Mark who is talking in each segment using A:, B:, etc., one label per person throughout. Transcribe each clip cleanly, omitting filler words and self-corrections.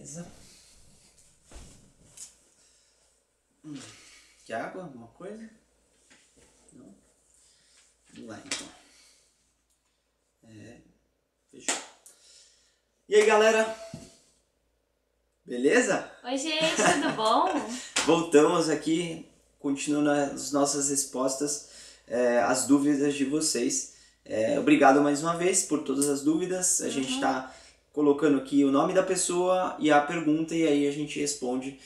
A: Beleza. Quer água? Alguma coisa? Não? Vamos lá então. Fechou. E aí, galera? Beleza?
B: Oi, gente, tudo bom?
A: Voltamos aqui, continuando as nossas respostas às dúvidas de vocês. Obrigado mais uma vez por todas as dúvidas. A gente está colocando aqui o nome da pessoa e a pergunta, e aí a gente responde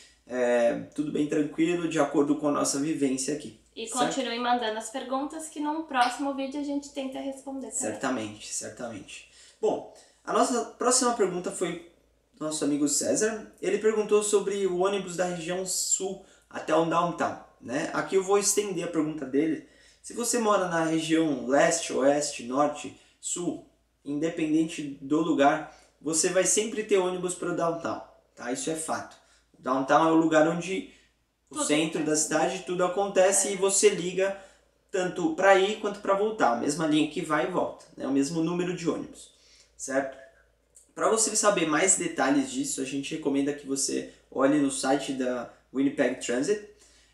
A: tudo bem tranquilo, de acordo com a nossa vivência aqui.
B: E
A: certo?
B: continue mandando as perguntas que num próximo vídeo a gente tenta responder também.
A: Certamente. Bom, a nossa próxima pergunta foi do nosso amigo César. Ele perguntou sobre o ônibus da região sul até o downtown, né? Aqui eu vou estender a pergunta dele. Se você mora na região leste, oeste, norte, sul, independente do lugar, você vai sempre ter ônibus para o downtown, tá? Isso é fato. O downtown é o lugar onde o centro da cidade tudo acontece e você liga tanto para ir quanto para voltar, a mesma linha que vai e volta, né? O mesmo número de ônibus, certo? Para você saber mais detalhes disso, a gente recomenda que você olhe no site da Winnipeg Transit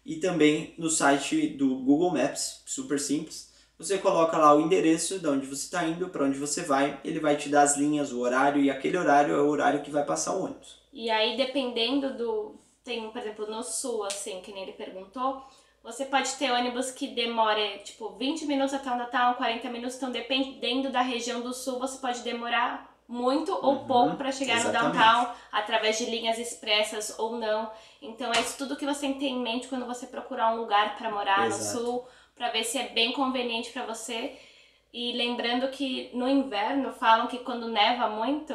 A: e também no site do Google Maps, super simples. Você coloca lá o endereço de onde você está indo, para onde você vai, ele vai te dar as linhas, o horário, e aquele horário é o horário que vai passar o ônibus.
B: E aí, dependendo do... Tem, por exemplo, no sul, assim, que nem ele perguntou, você pode ter ônibus que demore, tipo, 20 minutos até o Natal, 40 minutos, então dependendo da região do sul, você pode demorar muito ou pouco para chegar no downtown, através de linhas expressas ou não. Então é isso tudo que você tem em mente quando você procurar um lugar para morar no sul, para ver se é bem conveniente para você. E lembrando que no inverno falam que quando neva muito,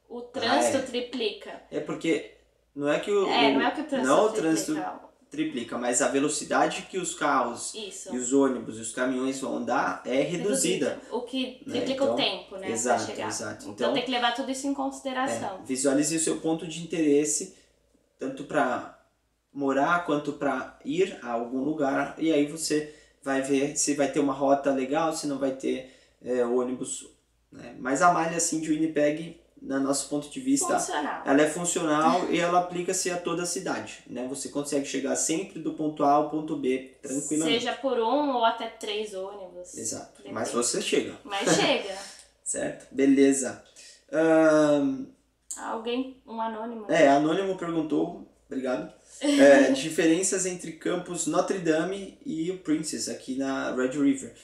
B: o trânsito triplica.
A: É porque não é que o trânsito triplica, mas a velocidade que os carros e os ônibus e os caminhões vão andar é reduzida.
B: O que triplica o tempo, né?
A: Exato,
B: pra chegar.
A: exato.
B: Então tem que levar tudo isso em consideração.
A: Visualize o seu ponto de interesse, tanto para morar quanto para ir a algum lugar, e aí você vai ver se vai ter uma rota legal, se não vai ter ônibus. Né? Mas a malha assim, de Winnipeg, no nosso ponto de vista, ela é funcional e ela aplica-se a toda a cidade, né? Você consegue chegar sempre do ponto A ao ponto B tranquilamente.
B: Seja por 1 ou até 3 ônibus.
A: Exato, depende. Mas você chega.
B: Mas chega.
A: Certo, beleza.
B: Um anônimo.
A: Anônimo perguntou, obrigado. Diferenças entre campus Notre Dame e o Princess aqui na Red River.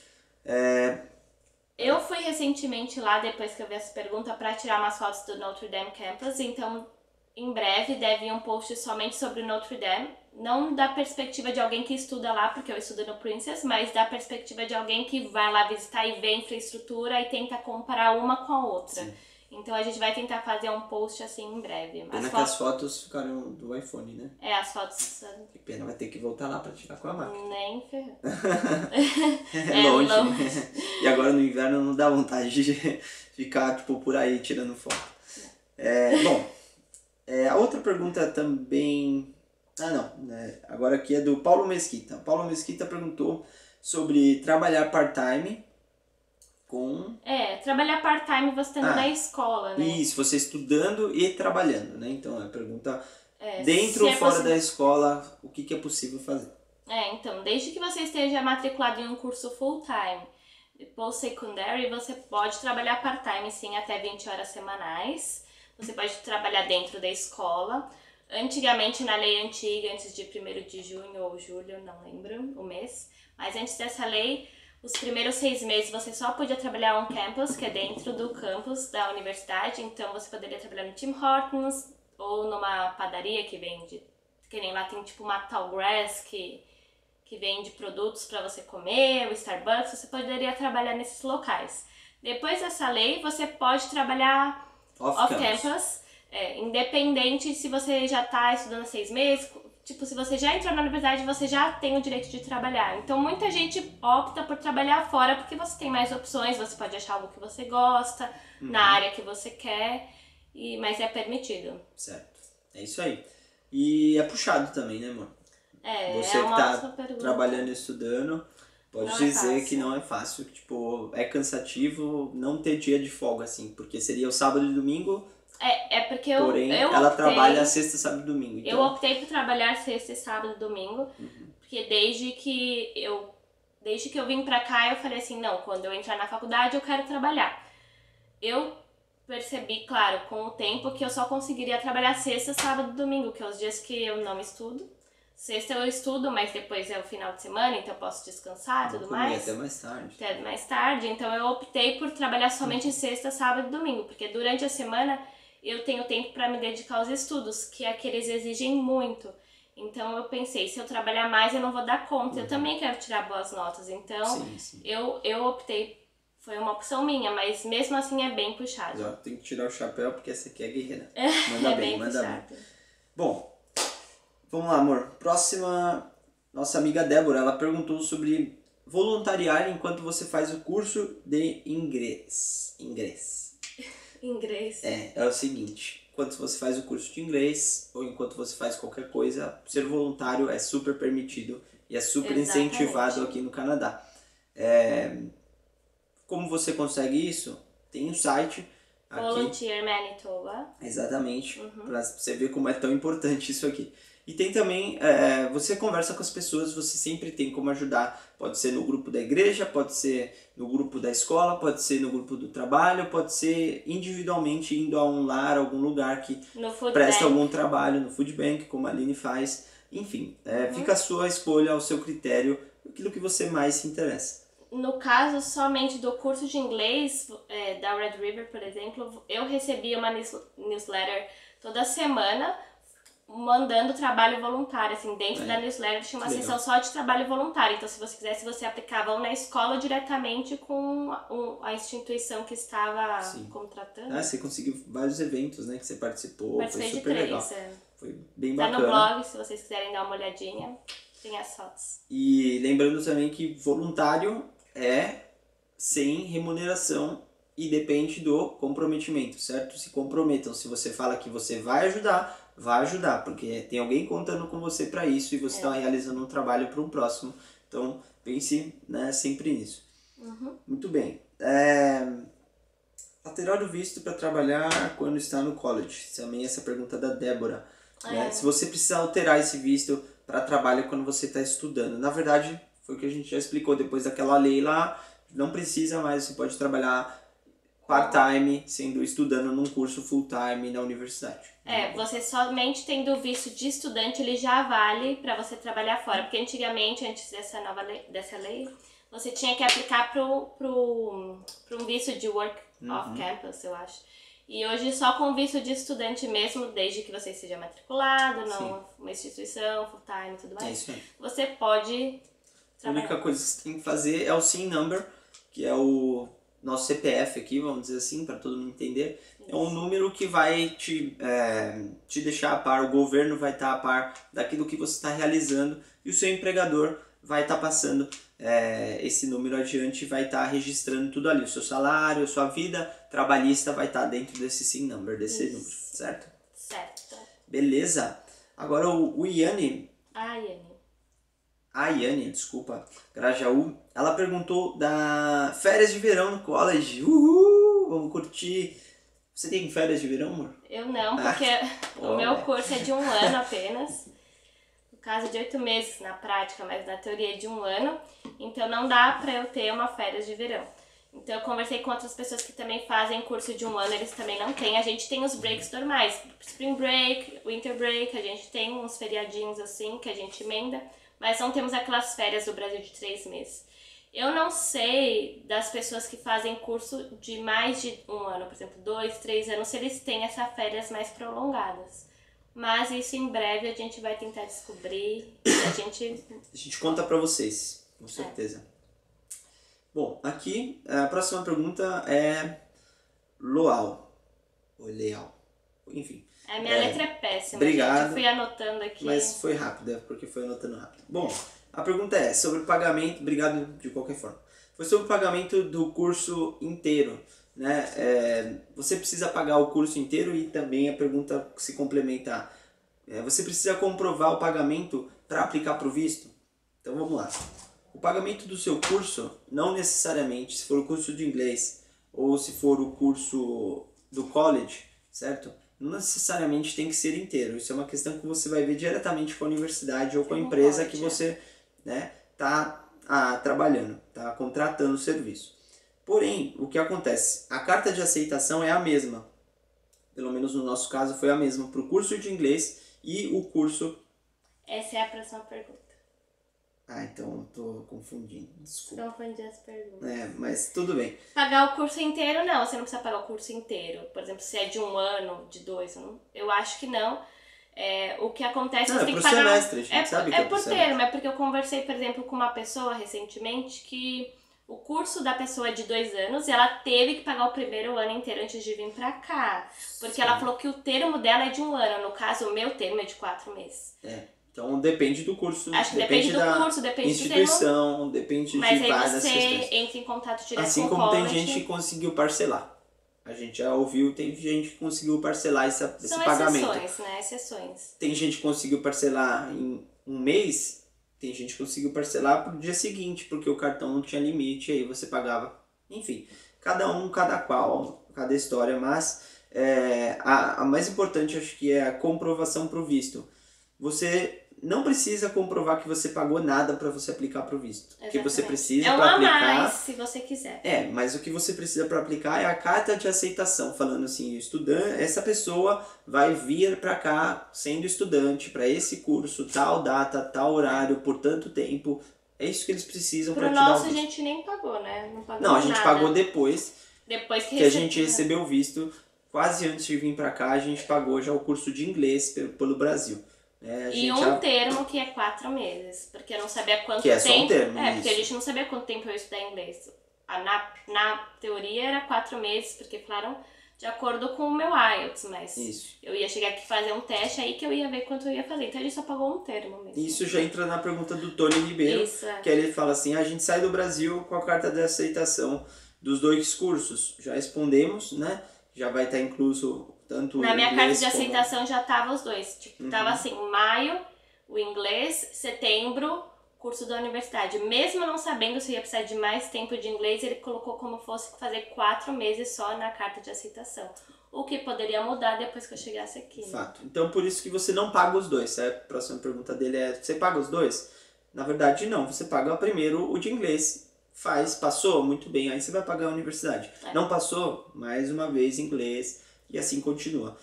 B: Eu fui recentemente lá, depois que eu vi essa pergunta, para tirar umas fotos do Notre Dame Campus, então em breve deve ir um post somente sobre o Notre Dame, não da perspectiva de alguém que estuda lá, porque eu estudo no Princess, mas da perspectiva de alguém que vai lá visitar e vê a infraestrutura e tenta comparar uma com a outra. Sim. Então a gente vai tentar fazer um post assim em breve.
A: Pena que as fotos ficaram do iPhone, né?
B: As fotos...
A: Que pena, vai ter que voltar lá pra tirar com a máquina.
B: Nem ferrando.
A: É longe. E agora no inverno não dá vontade de ficar tipo, por aí tirando foto. A outra pergunta também... agora aqui é do Paulo Mesquita. Paulo Mesquita perguntou sobre trabalhar part-time com...
B: trabalhar part-time você estando na escola, né?
A: Isso, você estudando e trabalhando, né? Então, a pergunta dentro ou fora da escola, o que é possível fazer?
B: Então, desde que você esteja matriculado em um curso full-time, post-secondary, você pode trabalhar part-time, sim, até 20 horas semanais. Você pode trabalhar dentro da escola. Antigamente, na lei antiga, antes de 1º de junho ou julho, não lembro o mês, mas antes dessa lei... Os primeiros 6 meses você só podia trabalhar on campus, que é dentro do campus da universidade. Então você poderia trabalhar no Tim Hortons ou numa padaria que vende, que nem lá tem tipo uma Tallgrass que vende produtos para você comer, o Starbucks, você poderia trabalhar nesses locais. Depois dessa lei você pode trabalhar off-campus, independente se você já está estudando há 6 meses. Tipo, se você já entrou na universidade, você já tem o direito de trabalhar. Então, muita gente opta por trabalhar fora porque você tem mais opções, você pode achar algo que você gosta, na área que você quer, mas é permitido.
A: Certo. É isso aí. E é puxado também, né, amor? Você que tá trabalhando e estudando, pode dizer que não é fácil. Tipo, é cansativo não ter dia de folga, assim, porque seria o sábado e domingo
B: É porque
A: Porém,
B: eu
A: ela
B: optei,
A: trabalha sexta, sábado e domingo.
B: eu
A: Então,
B: optei por trabalhar sexta, sábado e domingo, porque desde que eu vim pra cá, eu falei assim, não, quando eu entrar na faculdade eu quero trabalhar. Eu percebi, claro, com o tempo, que eu só conseguiria trabalhar sexta, sábado e domingo, que é os dias que eu não estudo. Sexta eu estudo, mas depois é o final de semana, então eu posso descansar e tudo mais.
A: até mais tarde.
B: Até mais tarde, então eu optei por trabalhar somente sexta, sábado e domingo, porque durante a semana eu tenho tempo para me dedicar aos estudos, que é que eles exigem muito. Então eu pensei, se eu trabalhar mais eu não vou dar conta, eu também quero tirar boas notas, então
A: Sim.
B: eu optei, foi uma opção minha, mas mesmo assim é bem puxado.
A: Já tem que tirar o chapéu porque essa aqui é guerreira.
B: É bem puxado.
A: Bom, vamos lá, amor. Próxima, nossa amiga Débora, ela perguntou sobre voluntariar enquanto você faz o curso de inglês.
B: Inglês.
A: É o seguinte, enquanto você faz o curso de inglês ou enquanto você faz qualquer coisa, ser voluntário é super permitido e é super incentivado aqui no Canadá. Como você consegue isso? Tem um site aqui.
B: Volunteer Manitoba.
A: Exatamente, para você ver como é tão importante isso aqui. E tem também, você conversa com as pessoas, você sempre tem como ajudar. Pode ser no grupo da igreja, pode ser no grupo da escola, pode ser no grupo do trabalho, pode ser individualmente indo a um lar, algum lugar que presta algum trabalho, no food bank, como a Aline faz. Enfim, fica a sua escolha, ao seu critério, aquilo que você mais se interessa.
B: No caso somente do curso de inglês da Red River, por exemplo, eu recebia uma newsletter toda semana mandando trabalho voluntário, assim, dentro da newsletter tinha uma seção só de trabalho voluntário, então se você quisesse, você aplicava ou na escola diretamente com a instituição que estava contratando.
A: Você conseguiu vários eventos, né, que você participou,
B: Participei
A: foi super
B: de 3,
A: legal. Foi bem
B: tá
A: bacana.
B: no blog, se vocês quiserem dar uma olhadinha, tem as fotos.
A: E lembrando também que voluntário é sem remuneração e depende do comprometimento, certo? Se comprometam, se você fala que você vai ajudar, porque tem alguém contando com você para isso e você está realizando um trabalho para um próximo. Então, pense, né, sempre nisso. Muito bem. Alterar o visto para trabalhar quando está no college. Também essa pergunta da Débora. Né? Se você precisa alterar esse visto para trabalho quando você está estudando. Na verdade, foi o que a gente já explicou depois daquela lei lá. Não precisa mais, você pode trabalhar part-time, estudando num curso full-time na universidade.
B: Você somente tendo o visto de estudante, ele já vale para você trabalhar fora. Porque antigamente, antes dessa lei, você tinha que aplicar para um visto de work off-campus, eu acho. E hoje só com visto de estudante mesmo, desde que você esteja matriculado numa instituição, full-time e tudo mais, você pode trabalhar.
A: A única coisa que você tem que fazer é o SIN number, que é o nosso CPF aqui, vamos dizer assim, para todo mundo entender. É um número que vai te deixar a par, o governo vai estar a par daquilo que você está realizando e o seu empregador vai estar passando esse número adiante e vai estar registrando tudo ali. O seu salário, a sua vida trabalhista vai estar dentro desse SIN number, desse número, certo?
B: Certo.
A: Beleza. Agora o Iane.
B: A
A: Iane, desculpa, Grajaú, ela perguntou da férias de verão no college. Uhul! Vamos curtir. Você tem férias de verão, amor?
B: Eu não, porque o meu curso é de 1 ano apenas. No caso de 8 meses na prática, mas na teoria é de 1 ano. Então não dá pra eu ter uma férias de verão. Então eu conversei com outras pessoas que também fazem curso de 1 ano, eles também não têm. A gente tem os breaks normais, Spring Break, Winter Break, a gente tem uns feriadinhos assim que a gente emenda. Mas não temos aquelas férias do Brasil de 3 meses. Eu não sei das pessoas que fazem curso de mais de 1 ano, por exemplo, 2, 3 anos, se eles têm essas férias mais prolongadas. Mas isso em breve a gente vai tentar descobrir e a gente
A: conta pra vocês, com certeza. Bom, aqui a próxima pergunta é Loal. Ou Leal. Enfim.
B: A minha letra é péssima,
A: obrigado,
B: gente. Eu fui anotando aqui.
A: Mas foi rápido, porque foi anotando rápido. Bom, a pergunta é sobre o pagamento, obrigado de qualquer forma. Foi sobre o pagamento do curso inteiro, né? Você precisa pagar o curso inteiro e também a pergunta se complementa. Você precisa comprovar o pagamento para aplicar para o visto? Então vamos lá. O pagamento do seu curso, não necessariamente, se for o curso de inglês ou se for o curso do college, certo? Não necessariamente tem que ser inteiro. Isso é uma questão que você vai ver diretamente com a universidade ou com a empresa que você, né, tá trabalhando, tá contratando o serviço. Porém, o que acontece? A carta de aceitação é a mesma. Pelo menos no nosso caso foi a mesma para o curso de inglês e o curso...
B: Essa é a próxima pergunta.
A: Então eu tô confundindo, desculpa.
B: Confundi as perguntas.
A: Mas tudo bem.
B: Pagar o curso inteiro, não. Você não precisa pagar o curso inteiro. Por exemplo, se é de 1 ano, de 2, eu acho que não. O que acontece
A: não,
B: você tem
A: que
B: pagar...
A: semestre, a gente sabe que é
B: por
A: por semestre.
B: termo, é porque eu conversei, por exemplo, com uma pessoa recentemente que o curso da pessoa é de 2 anos e ela teve que pagar o primeiro ano inteiro antes de vir pra cá. Porque ela falou que o termo dela é de 1 ano. No caso, o meu termo é de 4 meses.
A: Então depende do curso,
B: acho que depende do curso, depende
A: instituição,
B: do termo,
A: depende
B: mas
A: de várias
B: aí
A: questões.
B: você entra em contato direto
A: assim
B: com o
A: como
B: college.
A: tem gente que conseguiu parcelar. A gente já ouviu, tem gente que conseguiu parcelar esse pagamento.
B: São exceções, né? Exceções.
A: Tem gente que conseguiu parcelar em 1 mês, tem gente que conseguiu parcelar pro dia seguinte, porque o cartão não tinha limite, aí você pagava. Enfim, cada um, cada qual, cada história, mas a mais importante acho que é a comprovação pro visto. Você não precisa comprovar que você pagou nada para você aplicar para o visto. O que você precisa para aplicar...
B: É mais, se você quiser.
A: Mas o que você precisa para aplicar é a carta de aceitação, falando assim, estudante, essa pessoa vai vir para cá sendo estudante para esse curso, tal data, tal horário, por tanto tempo. É isso que eles precisam para te dar o visto.
B: Pro nosso a gente nem pagou, né?
A: Não, a gente
B: nada.
A: pagou depois
B: que
A: a gente recebeu o visto. Quase antes de vir para cá, a gente pagou já o curso de inglês pelo Brasil.
B: E termo que é 4 meses, porque eu não sabia quanto
A: tempo... Que é só um termo,
B: porque a gente não sabia quanto tempo eu ia estudar inglês. Na teoria era 4 meses, porque falaram de acordo com o meu IELTS, mas eu ia chegar aqui fazer um teste, aí que eu ia ver quanto eu ia fazer. Então a gente só pagou um termo mesmo.
A: Isso já entra na pergunta do Tony Ribeiro, que ele fala assim, a gente sai do Brasil com a carta de aceitação dos 2 cursos. Já respondemos, né? Já vai estar incluso... Tanto
B: na minha carta de aceitação já tava os 2. Tipo, tava assim, maio, o inglês, setembro, curso da universidade. Mesmo não sabendo se ia precisar de mais tempo de inglês, ele colocou como fosse fazer 4 meses só na carta de aceitação. O que poderia mudar depois que eu chegasse aqui. Né?
A: Fato. Então, por isso que você não paga os 2. A próxima pergunta dele é, você paga os 2? Na verdade, não. Você paga primeiro o de inglês. Passou? Muito bem. Aí você vai pagar a universidade. Não passou? Mais uma vez, inglês. E assim continua.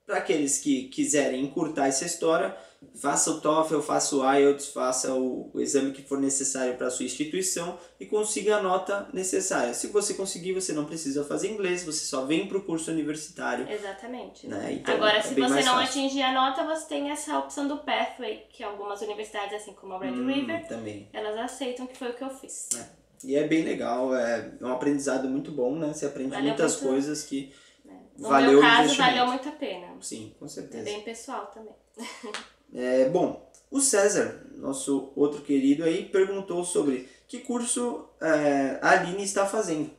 A: Para aqueles que quiserem encurtar essa história, faça o TOEFL, faça o IELTS, faça o exame que for necessário para a sua instituição e consiga a nota necessária. Se você conseguir, você não precisa fazer inglês, você só vem para o curso universitário.
B: Exatamente.
A: Né? Então,
B: agora, se você não atingir a nota, você tem essa opção do Pathway, que algumas universidades, assim como a Red River,
A: também.
B: Elas aceitam, que foi o que eu fiz.
A: E é bem legal, é um aprendizado muito bom, né? Você aprende muitas coisas que...
B: No meu caso, valeu muito a pena.
A: Sim, com certeza.
B: É bem pessoal também.
A: Bom, o César, nosso outro querido aí, perguntou sobre que curso a Aline está fazendo,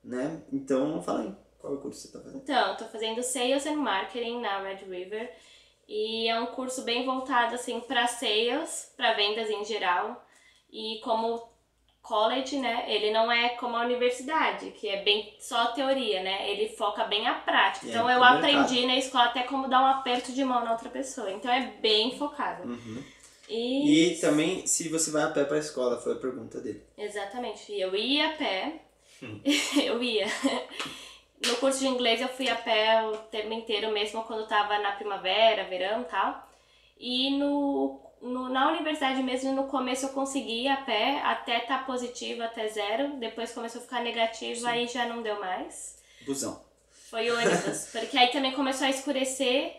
A: né? Então, fala aí, qual é o curso que você está fazendo?
B: Então, estou fazendo Sales and Marketing na Red River e é um curso bem voltado, assim, para sales, para vendas em geral. E como college, né, ele não é como a universidade, que é bem só teoria, né, ele foca bem a prática. Então eu aprendi na escola até como dar um aperto de mão na outra pessoa, então é bem focado.
A: E também se você vai a pé para a escola, foi a pergunta dele.
B: Exatamente, eu ia a pé, eu ia. No curso de inglês eu fui a pé o termo inteiro, mesmo quando estava na primavera, verão e tal. E na universidade mesmo, no começo eu consegui ir a pé, até estar positivo, até 0. Depois começou a ficar negativo, aí já não deu mais.
A: Busão.
B: Foi ônibus, porque aí também começou a escurecer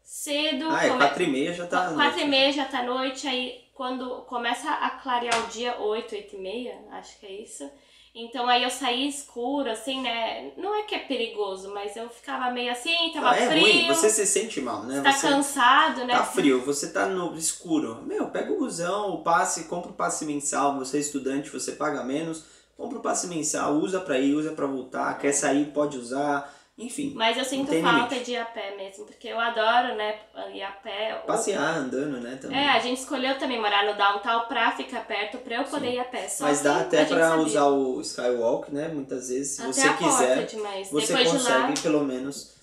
B: cedo.
A: 4h30 já tá noite.
B: 4h30 já tá noite, aí quando começa a clarear o dia, 8h30, acho que é isso. Então aí eu saí escuro, assim, né? Não é que é perigoso, mas eu ficava meio assim, tava frio.
A: É ruim, você se sente mal, né?
B: Você tá cansado, né?
A: Tá frio, você tá no escuro. Pega o busão, o passe, compra o passe mensal, você é estudante, você paga menos. Compra o passe mensal, usa pra ir, usa pra voltar, quer sair, pode usar. Enfim.
B: Mas eu sinto falta de ir a pé mesmo, porque eu adoro, né, ir a pé.
A: Passear, andando, né, também.
B: A gente escolheu também morar no downtown pra ficar perto, pra eu poder ir a pé. Só
A: mas dá até pra usar o Skywalk, né, muitas vezes, se
B: até
A: você quiser,
B: mas
A: você
B: depois
A: consegue
B: de lá...
A: pelo menos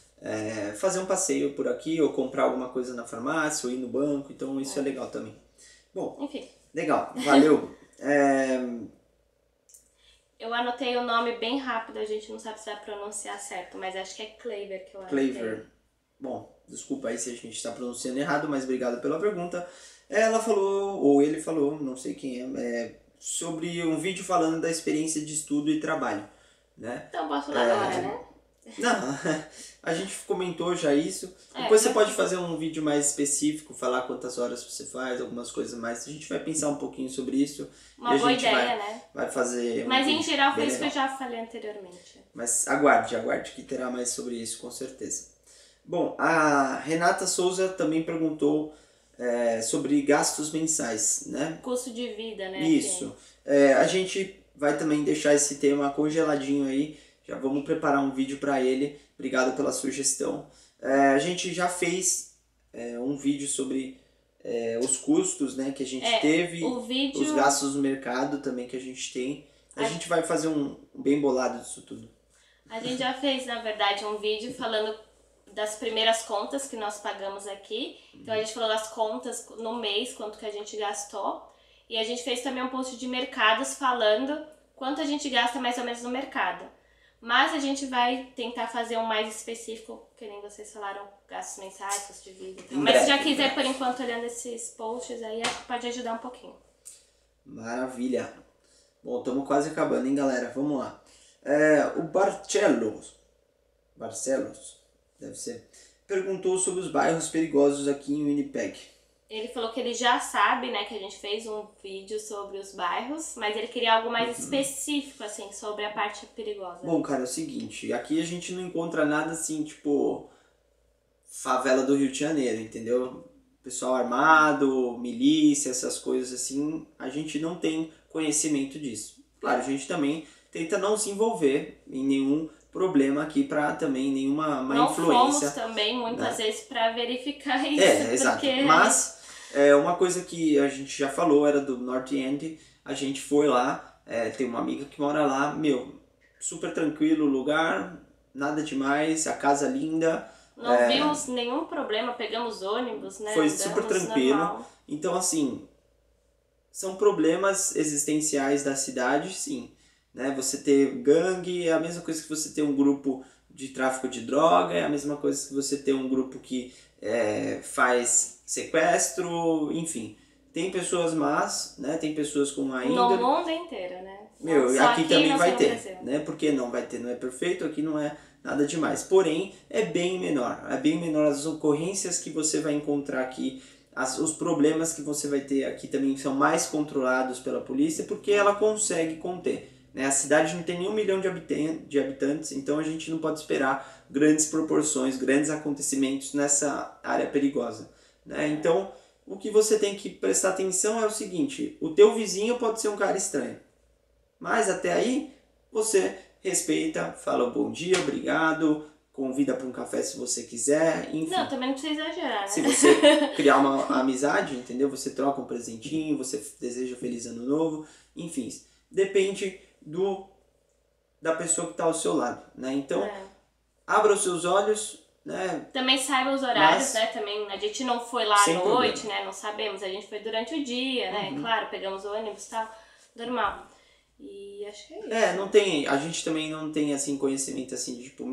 A: fazer um passeio por aqui, ou comprar alguma coisa na farmácia, ou ir no banco, então isso é legal também. Bom,
B: Enfim.
A: legal, valeu.
B: Eu anotei o nome bem rápido, a gente não sabe se vai pronunciar certo, mas acho que é Claver que eu anotei.
A: Claver. Bom, desculpa aí se a gente está pronunciando errado, mas obrigado pela pergunta. Ela falou, ou ele falou, não sei quem sobre um vídeo falando da experiência de estudo e trabalho, né?
B: Então posso falar agora, né?
A: Não, a gente comentou já isso. Depois você pode fazer um vídeo mais específico, falar quantas horas você faz, algumas coisas mais. A gente vai pensar um pouquinho sobre isso.
B: Uma boa ideia, né?
A: Vai fazer.
B: Mas em geral foi isso que eu já falei anteriormente.
A: Mas aguarde que terá mais sobre isso, com certeza. Bom, a Renata Souza também perguntou sobre gastos mensais, né?
B: Custo de vida, né?
A: Isso. A gente vai também deixar esse tema congeladinho aí. Já vamos preparar um vídeo para ele. Obrigado pela sugestão. A gente já fez um vídeo sobre os custos, né, que a gente teve. Os gastos no mercado também que a gente tem. A gente vai fazer um bem bolado disso tudo.
B: A gente já fez, na verdade, um vídeo falando das primeiras contas que nós pagamos aqui. Então a gente falou das contas no mês, quanto que a gente gastou. E a gente fez também um post de mercados falando quanto a gente gasta mais ou menos no mercado. Mas a gente vai tentar fazer um mais específico, que nem vocês falaram, gastos mensais, custo de vida. Mas se já quiser, por enquanto, olhando esses posts aí, acho que pode ajudar um pouquinho.
A: Maravilha. Bom, estamos quase acabando, hein, galera? Vamos lá. O Barcelos, deve ser, perguntou sobre os bairros perigosos aqui em Winnipeg.
B: Ele falou que ele já sabe, né, que a gente fez um vídeo sobre os bairros, mas ele queria algo mais específico, assim, sobre a parte perigosa.
A: Bom, cara, é o seguinte, aqui a gente não encontra nada assim, tipo, favela do Rio de Janeiro, entendeu? Pessoal armado, milícia, essas coisas assim, a gente não tem conhecimento disso. Claro, a gente também tenta não se envolver em nenhum problema aqui para também nenhuma má influência.
B: Não fomos também muitas vezes para verificar isso.
A: Exato. Mas uma coisa que a gente já falou era do North End, a gente foi lá, tem uma amiga que mora lá, super tranquilo o lugar, nada demais, a casa linda.
B: Não vimos nenhum problema, pegamos ônibus, né?
A: Foi super tranquilo. Normal. Então, assim, são problemas existenciais da cidade, sim. Né? Você ter gangue é a mesma coisa que você ter um grupo de tráfico de droga, é a mesma coisa que você ter um grupo que faz sequestro, enfim. Tem pessoas más, né? Tem pessoas com má índole.
B: No mundo inteiro, né?
A: Aqui também vai ter, né? Porque não vai ter, não é perfeito, aqui não é nada demais. Porém, é bem menor as ocorrências que você vai encontrar aqui, os problemas que você vai ter aqui também são mais controlados pela polícia, porque ela consegue conter. A cidade não tem nem 1 milhão de habitantes, então a gente não pode esperar grandes proporções, grandes acontecimentos nessa área perigosa. Né? Então, o que você tem que prestar atenção é o seguinte, o teu vizinho pode ser um cara estranho, mas até aí você respeita, fala bom dia, obrigado, convida para um café se você quiser, enfim.
B: Não, também não precisa exagerar, né?
A: Se você criar uma amizade, entendeu? Você troca um presentinho, você deseja feliz ano novo, enfim, depende da pessoa que está ao seu lado, né? Então, abra os seus olhos, né?
B: Também saiba os horários, né? Também a gente não foi lá à noite,
A: problema.
B: né? Não sabemos, a gente foi durante o dia, né? Claro, pegamos o ônibus e tal, normal. E acho que é isso.
A: Não tem, a gente também não tem, assim, conhecimento, assim, de, tipo,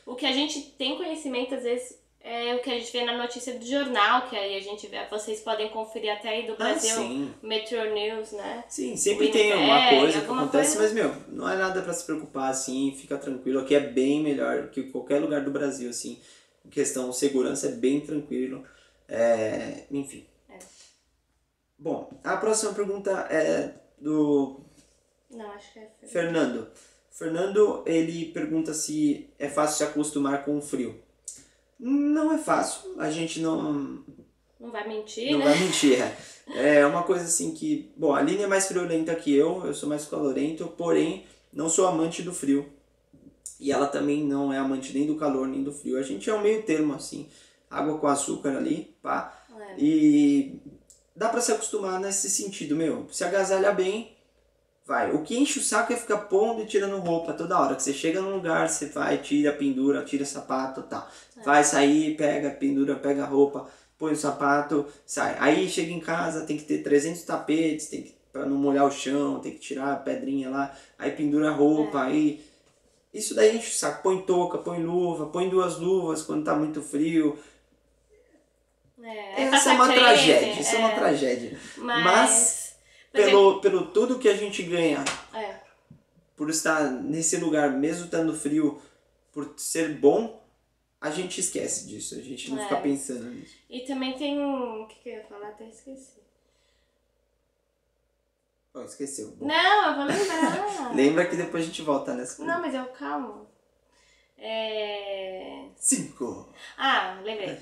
B: O que a gente tem conhecimento, às vezes, é o que a gente vê na notícia do jornal, que aí a gente vê, vocês podem conferir até aí do Brasil, Metro News, né?
A: Sim, sempre tem uma coisa que acontece, mas, não é nada pra se preocupar, assim, fica tranquilo. Aqui é bem melhor que qualquer lugar do Brasil, assim, em questão de segurança é bem tranquilo, enfim. Bom, a próxima pergunta é do...
B: Não, acho que é
A: Fernando. Fernando, ele pergunta se é fácil se acostumar com o frio. Não é fácil, a gente não
B: vai mentir,
A: não
B: né?
A: vai mentir, é uma coisa assim que... Bom, a Aline é mais friolenta que eu sou mais calorento, porém não sou amante do frio. E ela também não é amante nem do calor, nem do frio. A gente é um meio termo, assim, água com açúcar ali, pá. E dá pra se acostumar nesse sentido, se agasalha bem, vai. O que enche o saco é ficar pondo e tirando roupa toda hora. Que você chega num lugar, você vai, tira, pendura, tira sapato e tal. vai sair, pega, pendura, pega a roupa, põe o sapato, sai. Aí chega em casa, tem que ter 300 tapetes, tem que, pra não molhar o chão, tem que tirar a pedrinha lá, aí pendura a roupa, aí... Isso daí enche o saco, põe touca, põe luva, põe 2 luvas quando tá muito frio. Essa é uma tragédia, isso é uma tragédia. Mas pelo tudo que a gente ganha por estar nesse lugar, mesmo estando frio, por ser bom, a gente esquece disso, a gente não fica pensando nisso.
B: E também tem... O que eu ia falar? Até esqueci.
A: Oh, esqueceu. Bom.
B: Não, eu vou lembrar.
A: Lembra que depois a gente volta nessa.
B: Não, mas calmo.
A: 5.
B: Ah, lembrei.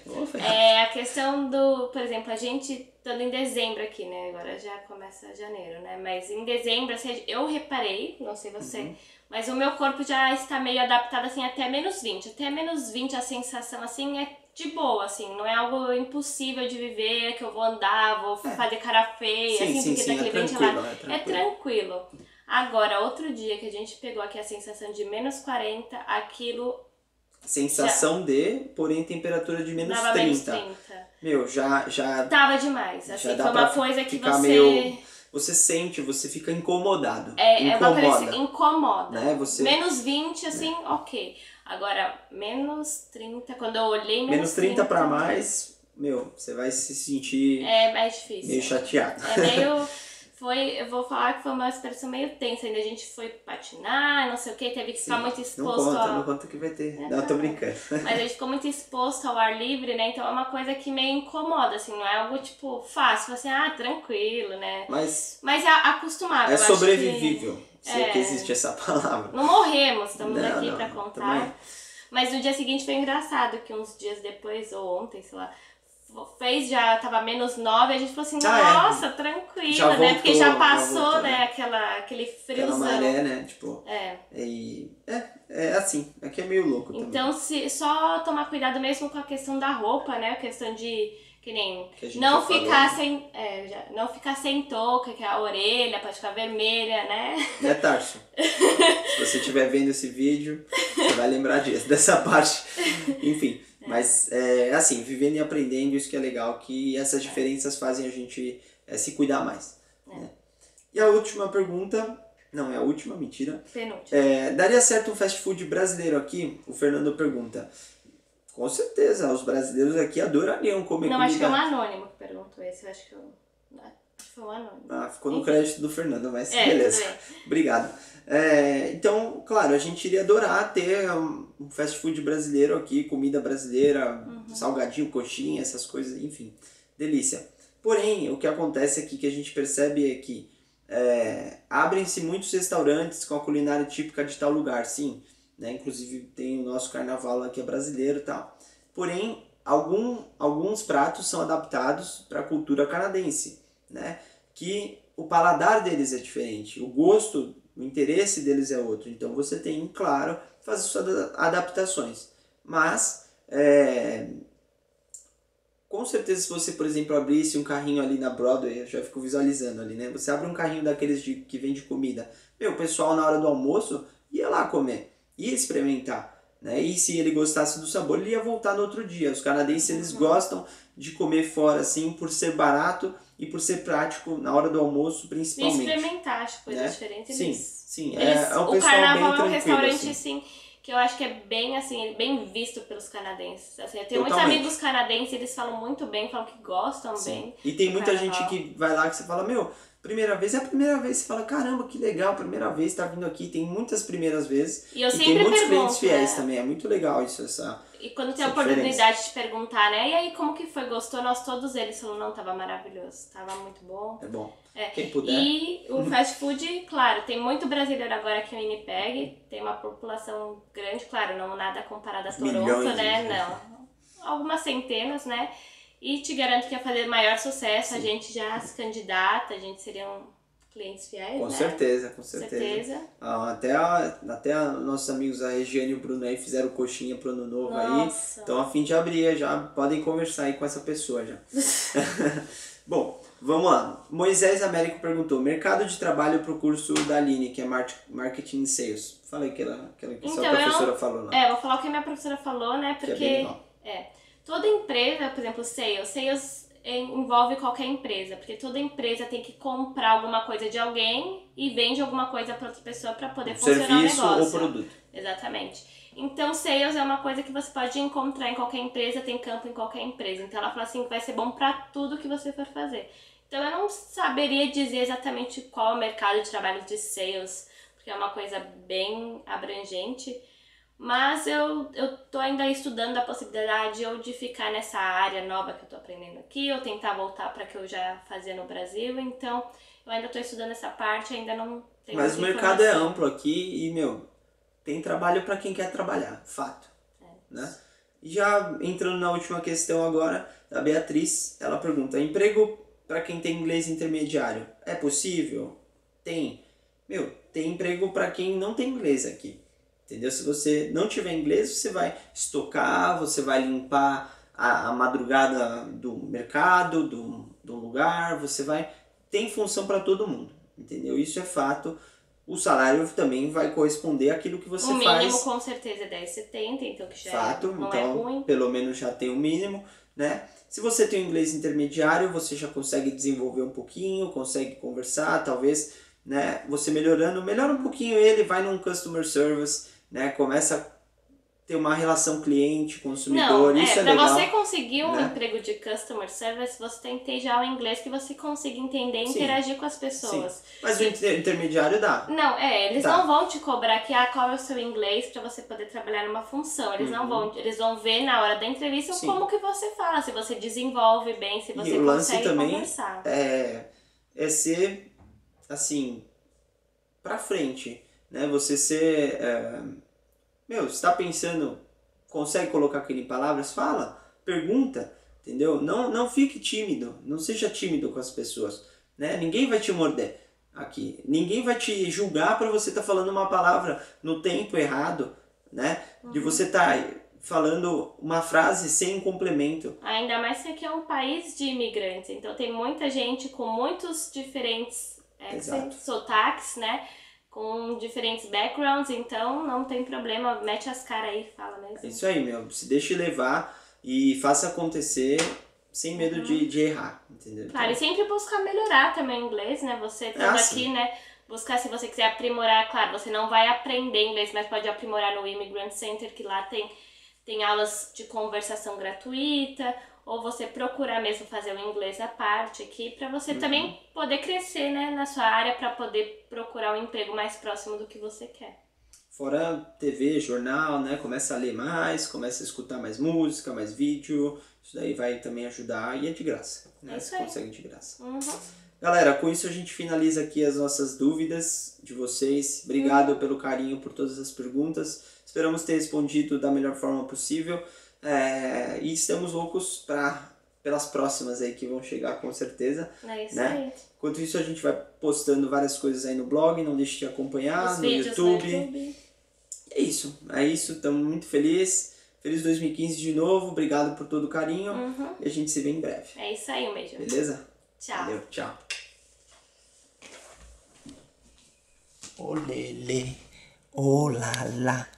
B: A questão do, por exemplo, a gente estando em dezembro aqui, né? Agora já começa janeiro, né? Mas em dezembro, assim, eu reparei, não sei você, mas o meu corpo já está meio adaptado, assim, até menos 20. Até menos 20 a sensação, assim, é de boa, assim. Não é algo impossível de viver, que eu vou andar, vou fazer cara feia, assim, porque daquele ventilado. É tranquilo. Agora, outro dia que a gente pegou aqui a sensação de menos 40, aquilo...
A: Sensação porém temperatura de menos 30.
B: Menos 30.
A: Meu, já...
B: Tava demais, assim, foi uma coisa que
A: você sente, você fica incomodado.
B: É uma coisa que incomoda.
A: Né?
B: Menos 20, assim, ok. Agora, menos 30, quando eu olhei
A: menos 30 pra mais, meu, você vai se sentir...
B: É mais difícil.
A: Meio chateado.
B: Eu vou falar que foi uma experiência meio tensa. Ainda a gente foi patinar, não sei o que, teve que ficar muito exposto
A: Não conta que vai ter. Não, tô brincando.
B: Mas a gente ficou muito exposto ao ar livre, né? Então é uma coisa que meio incomoda, assim, não é algo, tipo, fácil, assim, tranquilo, né?
A: Mas
B: é acostumável.
A: É sobrevivível, se é que existe essa palavra.
B: Não morremos, estamos aqui pra contar. Também. Mas no dia seguinte foi engraçado, que uns dias depois, ou ontem, sei lá, já tava menos 9, a gente falou assim, nossa, tranquila, já voltou, né? Porque já passou, né? Aquele friozão.
A: Aquela maré, né? Tipo, é assim, aqui é meio louco também.
B: Então, só tomar cuidado mesmo com a questão da roupa, né? A questão de, que nem, não ficar sem touca, que a orelha pode ficar vermelha, né?
A: Tarso, se você estiver vendo esse vídeo, você vai lembrar dessa parte. Enfim. Mas, assim, vivendo e aprendendo, isso que é legal, que essas diferenças fazem a gente se cuidar mais. Né? E a última pergunta, não é a última, mentira.
B: Penúltima.
A: Daria certo um fast food brasileiro aqui? O Fernando pergunta. Com certeza, os brasileiros aqui adorariam comer comida.
B: Não, acho que é um anônimo que perguntou esse, acho que foi um anônimo.
A: Ficou no crédito do Fernando, mas beleza. Obrigado. Então, claro, a gente iria adorar ter um fast food brasileiro aqui, comida brasileira, salgadinho, coxinha, essas coisas, enfim, delícia. Porém, o que acontece aqui que a gente percebe é que abrem-se muitos restaurantes com a culinária típica de tal lugar, sim, né? Inclusive tem o nosso carnaval aqui é brasileiro e tal. Porém, alguns pratos são adaptados para a cultura canadense, né? Que o paladar deles é diferente, o gosto, o interesse deles é outro. Então você tem, claro, fazer suas adaptações. Mas, com certeza, se você, por exemplo, abrisse um carrinho ali na Broadway, eu já fico visualizando ali, né? Você abre um carrinho daqueles que vende comida. O pessoal na hora do almoço ia lá comer, ia experimentar. Né? E se ele gostasse do sabor, ele ia voltar no outro dia. Os canadenses, eles gostam de comer fora, assim, por ser barato e por ser prático na hora do almoço, principalmente.
B: E experimentar as coisas diferentes.
A: Sim.
B: O
A: pessoal
B: carnaval
A: bem
B: é um restaurante,
A: assim,
B: que eu acho que é bem, assim, bem visto pelos canadenses. Assim, eu tenho muitos amigos canadenses, eles falam muito bem, falam que gostam bem.
A: E tem muita gente que vai lá que você fala, primeira vez é a primeira vez, você fala, caramba, que legal, primeira vez, tá vindo aqui, tem muitas primeiras vezes.
B: E eu sempre
A: tem muitos
B: pergunto,
A: clientes fiéis também, é muito legal isso,
B: E quando tem a oportunidade de perguntar, né, e aí como que foi, gostou? Todos eles falam, não, tava maravilhoso, tava muito bom.
A: É bom, quem puder.
B: E o fast food, claro, tem muito brasileiro agora aqui em Winnipeg, tem uma população grande, claro, não nada comparado a Toronto, né, não, algumas centenas, né. E te garanto que ia fazer maior sucesso, a gente já se candidata, a gente seriam clientes fiéis,
A: com
B: né?
A: Com certeza. Até nossos amigos, a Regiane e o Bruno aí, fizeram coxinha pro ano novo aí. Estão a fim de abrir, já podem conversar aí com essa pessoa já. Bom, vamos lá. Moisés Américo perguntou, mercado de trabalho pro curso da Aline, que é Marketing e Sales. Fala aí aquela que sua professora falou lá.
B: Vou falar o que a minha professora falou, né, porque... Toda empresa, por exemplo, sales envolve qualquer empresa, porque toda empresa tem que comprar alguma coisa de alguém e vende alguma coisa para outra pessoa para poder funcionar o
A: Serviço
B: negócio.
A: ou produto.
B: Exatamente. Então, sales é uma coisa que você pode encontrar em qualquer empresa, tem campo em qualquer empresa. Então, ela fala assim que vai ser bom para tudo que você for fazer. Então, eu não saberia dizer exatamente qual é o mercado de trabalho de sales, porque é uma coisa bem abrangente. Mas eu tô ainda estudando a possibilidade ou de ficar nessa área nova que eu tô aprendendo aqui, ou tentar voltar para que eu já fazia no Brasil. Então, eu ainda tô estudando essa parte, ainda não tenho
A: Mas o
B: muita
A: mercado é
B: informação.
A: amplo aqui e, tem trabalho para quem quer trabalhar, fato. Né? E já entrando na última questão agora, da Beatriz, ela pergunta, emprego para quem tem inglês intermediário, é possível? Tem. Tem emprego para quem não tem inglês aqui. Entendeu? Se você não tiver inglês, você vai estocar, você vai limpar a madrugada do mercado, do lugar, você vai... Tem função para todo mundo, entendeu? Isso é fato. O salário também vai corresponder àquilo que você
B: O
A: faz.
B: mínimo com certeza é 10,70, então que já
A: Fato,
B: não
A: então
B: é ruim.
A: pelo menos já tem o mínimo, né? Se você tem um inglês intermediário, você já consegue desenvolver um pouquinho, consegue conversar, talvez, né? Você melhora um pouquinho ele, vai num customer service, né? Começa a ter uma relação cliente-consumidor,
B: Não,
A: isso é
B: pra
A: legal.
B: você conseguir um
A: né?
B: emprego de customer service, você tem que ter já o inglês que você consiga entender e
A: Sim.
B: interagir com as pessoas.
A: Sim. Mas o intermediário dá.
B: Não, eles
A: Tá.
B: não vão te cobrar que qual é o seu inglês pra você poder trabalhar numa função. Eles não vão, eles vão ver na hora da entrevista
A: Sim.
B: como que você fala, se você desenvolve bem, se você
A: E o lance
B: consegue
A: também
B: conversar.
A: é ser, assim, pra frente, né? Você ser... você tá pensando, consegue colocar aquilo em palavras? Fala, pergunta, entendeu? Não fique tímido, não seja tímido com as pessoas, né? Ninguém vai te morder aqui, ninguém vai te julgar para você estar falando uma palavra no tempo errado, né? De você estar falando uma frase sem um complemento.
B: Ainda mais que aqui é um país de imigrantes, então tem muita gente com muitos diferentes sotaques, né? Com diferentes backgrounds, então não tem problema, mete as caras aí e fala mesmo.
A: É isso aí, se deixe levar e faça acontecer sem medo de errar, entendeu?
B: Claro, e sempre buscar melhorar também o inglês, né? Você estando aqui, né? Buscar, se você quiser aprimorar, claro, você não vai aprender inglês, mas pode aprimorar no Immigrant Center, que lá tem aulas de conversação gratuita, ou você procurar mesmo fazer o inglês à parte aqui, pra você também poder crescer, né, na sua área, pra poder procurar um emprego mais próximo do que você quer.
A: Fora TV, jornal, né? Começa a ler mais, começa a escutar mais música, mais vídeo. Isso daí vai também ajudar e é de graça, né? Você consegue de graça. Galera, com isso a gente finaliza aqui as nossas dúvidas de vocês. Obrigado pelo carinho, por todas as perguntas. Esperamos ter respondido da melhor forma possível. E estamos loucos pelas próximas aí que vão chegar com certeza.
B: É isso
A: né?
B: aí.
A: Enquanto isso a gente vai postando várias coisas aí no blog, não deixe de acompanhar,
B: Os
A: no
B: vídeos
A: YouTube. É isso, estamos muito felizes. Feliz 2015 de novo, obrigado por todo o carinho e a gente se vê em breve.
B: É isso aí, um beijo.
A: Beleza?
B: Tchau.
A: Valeu, tchau. Olele, olala.